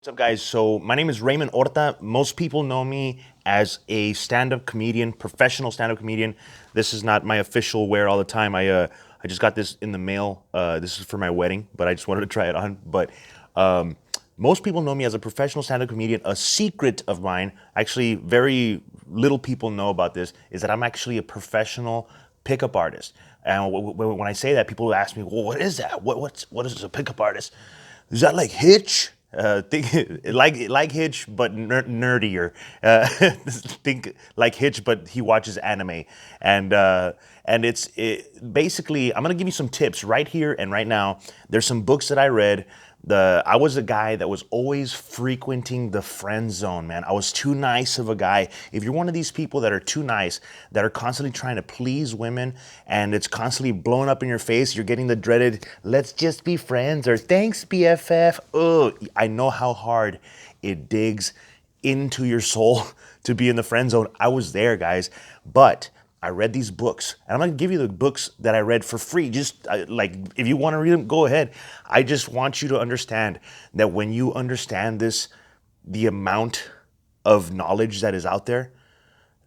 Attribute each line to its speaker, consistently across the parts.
Speaker 1: What's up, guys? So my name is Raymond Orta. Most people know me as a stand-up comedian, professional stand-up comedian. This is not my official wear all the time. I just got this in the mail. This is for my wedding, but I just wanted to try it on. But most people know me as a professional stand-up comedian. A secret of mine, actually, very little people know about this, is that I'm actually a professional pickup artist. And when I say that, people ask me, "Well, what is that? What is a pickup artist? Is that like Hitch?" Think like Hitch, but nerdier. Think like Hitch, but he watches anime, and basically. I'm gonna give you some tips right here and right now. There's some books that I read. I was a guy that was always frequenting the friend zone, man. I was too nice of a guy. If you're one of these people that are too nice, that are constantly trying to please women, and it's constantly blowing up in your face, you're getting the dreaded "let's just be friends" or "thanks BFF." Oh, I know how hard it digs into your soul to be in the friend zone. I was there, guys, but I read these books, and I'm gonna give you the books that I read for free. Just like, if you want to read them, go ahead. I just want you to understand that when you understand this, the amount of knowledge that is out there,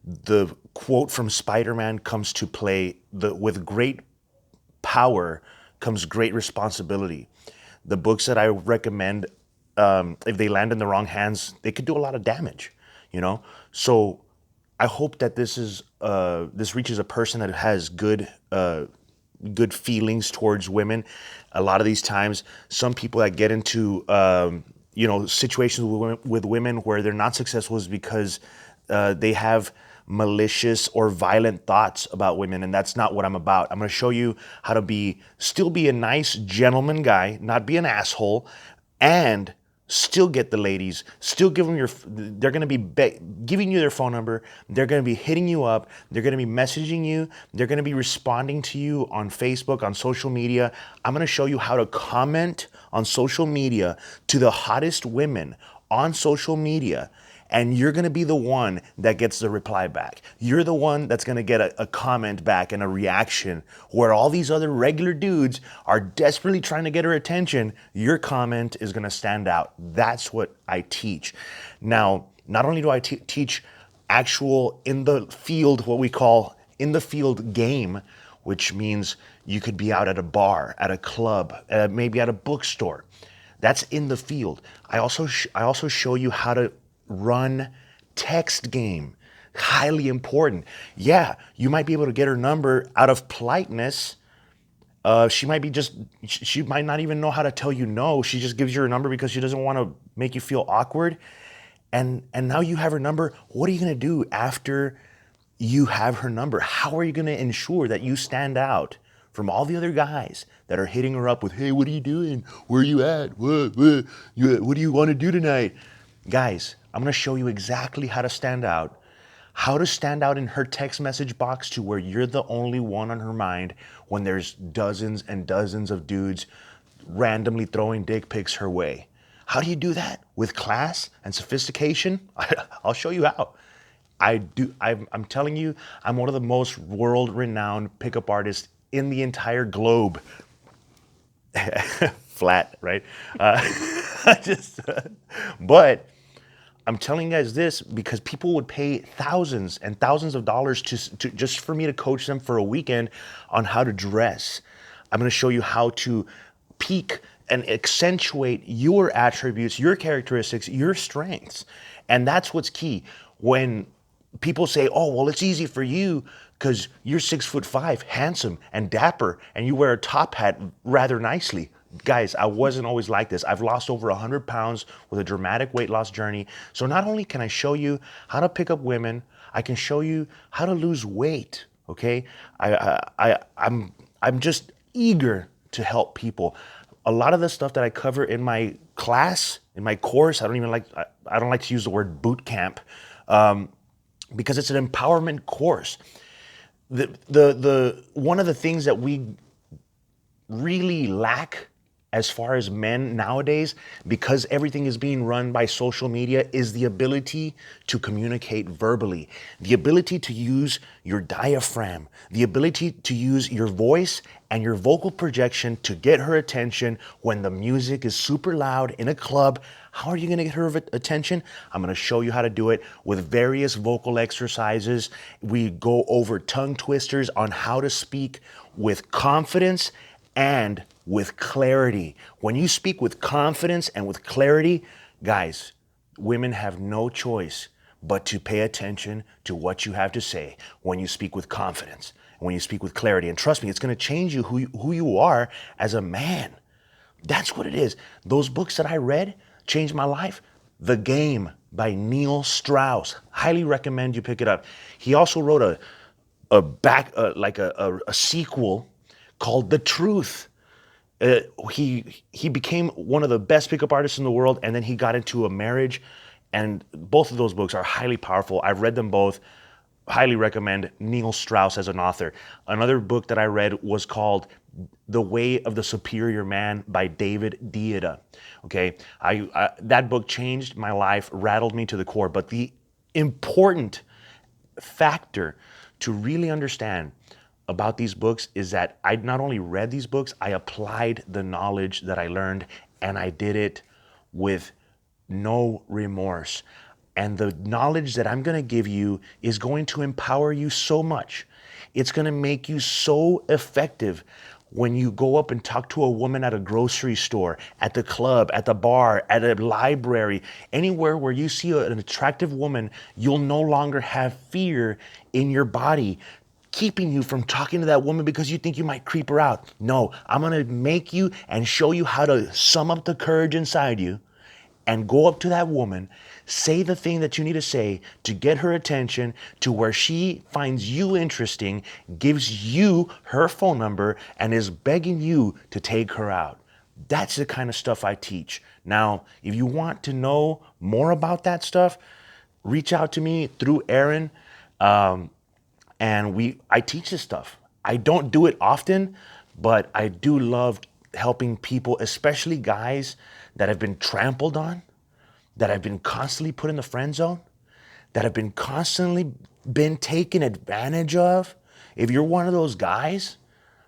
Speaker 1: the quote from Spider-Man comes to play. With great power comes great responsibility. The books that I recommend, if they land in the wrong hands, they could do a lot of damage. You know, so I hope that this reaches a person that has good feelings towards women. A lot of these times, some people that get into situations with women where they're not successful is because they have malicious or violent thoughts about women, and that's not what I'm about. I'm going to show you how to still be a nice gentleman guy, not be an asshole, and still get the ladies, still give them they're going to be giving you their phone number, they're going to be hitting you up, they're going to be messaging you, they're going to be responding to you on Facebook, on social media. I'm going to show you how to comment on social media to the hottest women on social media, and you're going to be the one that gets the reply back. You're the one that's going to get a comment back and a reaction, where all these other regular dudes are desperately trying to get her attention. Your comment is going to stand out. That's what I teach. Now, not only do I teach actual in the field, what we call in the field game, which means you could be out at a bar, at a club, maybe at a bookstore. That's in the field. I also show you how to run text game. Highly important. Yeah, you might be able to get her number out of politeness. She might not even know how to tell you no. She just gives you her number because she doesn't want to make you feel awkward. And now you have her number. What are you going to do after you have her number? How are you going to ensure that you stand out from all the other guys that are hitting her up with, "Hey, what are you doing? Where are you at? What do you want to do tonight?" Guys, I'm going to show you exactly how to stand out in her text message box to where you're the only one on her mind when there's dozens and dozens of dudes randomly throwing dick pics her way. How do you do that? With class and sophistication? I'll show you how. I'm telling you, I'm one of the most world-renowned pickup artists in the entire globe. Flat, right? Just, but I'm telling you guys this because people would pay thousands and thousands of dollars to just for me to coach them for a weekend on how to dress. I'm going to show you how to peak and accentuate your attributes, your characteristics, your strengths. And that's what's key. When people say, "Oh, well, it's easy for you because you're 6'5", handsome and dapper, and you wear a top hat rather nicely." Guys, I wasn't always like this. I've lost over 100 pounds with a dramatic weight loss journey. So not only can I show you how to pick up women, I can show you how to lose weight. Okay, I'm just eager to help people. A lot of the stuff that I cover in my class, in my course, I don't like to use the word boot camp, because it's an empowerment course. The one of the things that we really lack as far as men nowadays, because everything is being run by social media, is the ability to communicate verbally, the ability to use your diaphragm, the ability to use your voice and your vocal projection to get her attention when the music is super loud in a club. How are you going to get her attention? I'm going to show you how to do it with various vocal exercises. We go over tongue twisters on how to speak with confidence and with clarity. When you speak with confidence and with clarity, guys, women have no choice but to pay attention to what you have to say when you speak with confidence, when you speak with clarity. And trust me, it's going to change you who you are as a man. That's what it is. Those books that I read changed my life. The Game by Neil Strauss. Highly recommend you pick it up. He also wrote a sequel called The Truth. He became one of the best pickup artists in the world, and then he got into a marriage, and both of those books are highly powerful. I've read them both. Highly recommend Neil Strauss as an author. Another book that I read was called The Way of the Superior Man by David Deida. Okay, that book changed my life, rattled me to the core. But the important factor to really understand about these books is that I not only read these books, I applied the knowledge that I learned, and I did it with no remorse. And the knowledge that I'm going to give you is going to empower you so much. It's going to make you so effective when you go up and talk to a woman at a grocery store, at the club, at the bar, at a library, anywhere where you see an attractive woman. You'll no longer have fear in your body keeping you from talking to that woman because you think you might creep her out. No, I'm going to make you and show you how to sum up the courage inside you and go up to that woman, say the thing that you need to say to get her attention to where she finds you interesting, gives you her phone number, and is begging you to take her out. That's the kind of stuff I teach. Now, if you want to know more about that stuff, reach out to me through Aaron. I teach this stuff. I don't do it often, but I do love helping people, especially guys that have been trampled on, that have been constantly put in the friend zone, that have been constantly been taken advantage of. If you're one of those guys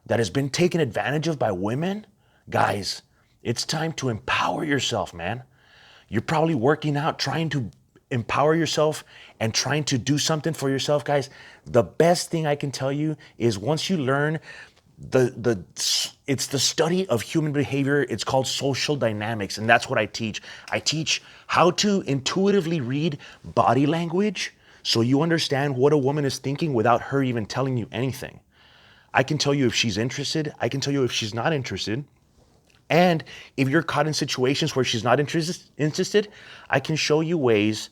Speaker 1: that has been taken advantage of by women, guys, it's time to empower yourself, man. You're probably working out, trying to empower yourself and trying to do something for yourself, guys. The best thing I can tell you is once you learn it's the study of human behavior. It's called social dynamics, and that's what I teach. I teach how to intuitively read body language so you understand what a woman is thinking without her even telling you anything. I can tell you if she's interested. I can tell you if she's not interested. And if you're caught in situations where she's not interested, I can show you ways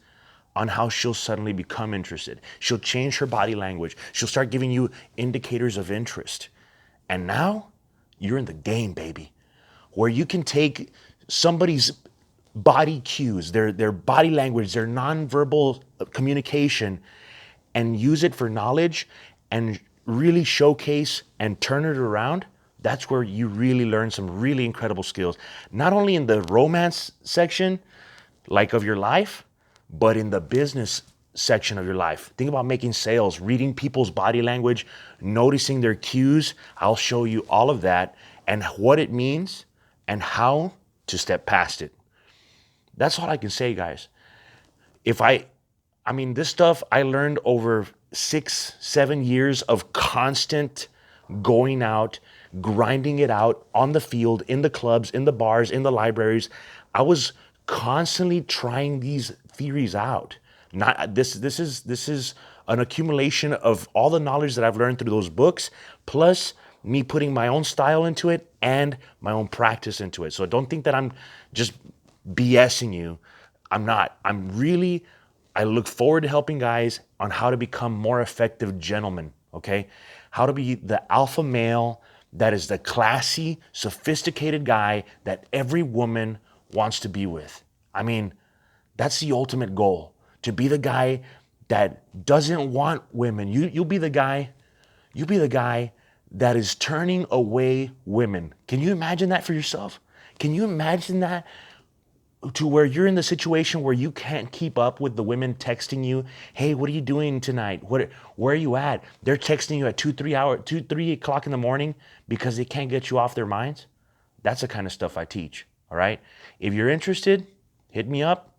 Speaker 1: on how she'll suddenly become interested. She'll change her body language. She'll start giving you indicators of interest. And now you're in the game, baby, where you can take somebody's body cues, their body language, their nonverbal communication, and use it for knowledge and really showcase and turn it around. That's where you really learn some really incredible skills, not only in the romance section, like of your life, but in the business section of your life. Think about making sales, reading people's body language, noticing their cues. I'll show you all of that and what it means and how to step past it. That's all I can say, guys. This stuff I learned over 6-7 years of constant going out, grinding it out on the field, in the clubs, in the bars, in the libraries. I was constantly trying these theories out. This is an accumulation of all the knowledge that I've learned through those books, plus me putting my own style into it and my own practice into it. So don't think that I'm just BSing you. I'm not. I look forward to helping guys on how to become more effective gentlemen, okay? How to be the alpha male that is the classy, sophisticated guy that every woman wants to be with. That's the ultimate goal. To be the guy that doesn't want women. You'll be the guy that is turning away women. Can you imagine that for yourself? Can you imagine that? To where you're in the situation where you can't keep up with the women texting you, hey, what are you doing tonight? Where are you at? They're texting you at 3 o'clock in the morning because they can't get you off their minds. That's the kind of stuff I teach. All right. If you're interested, hit me up.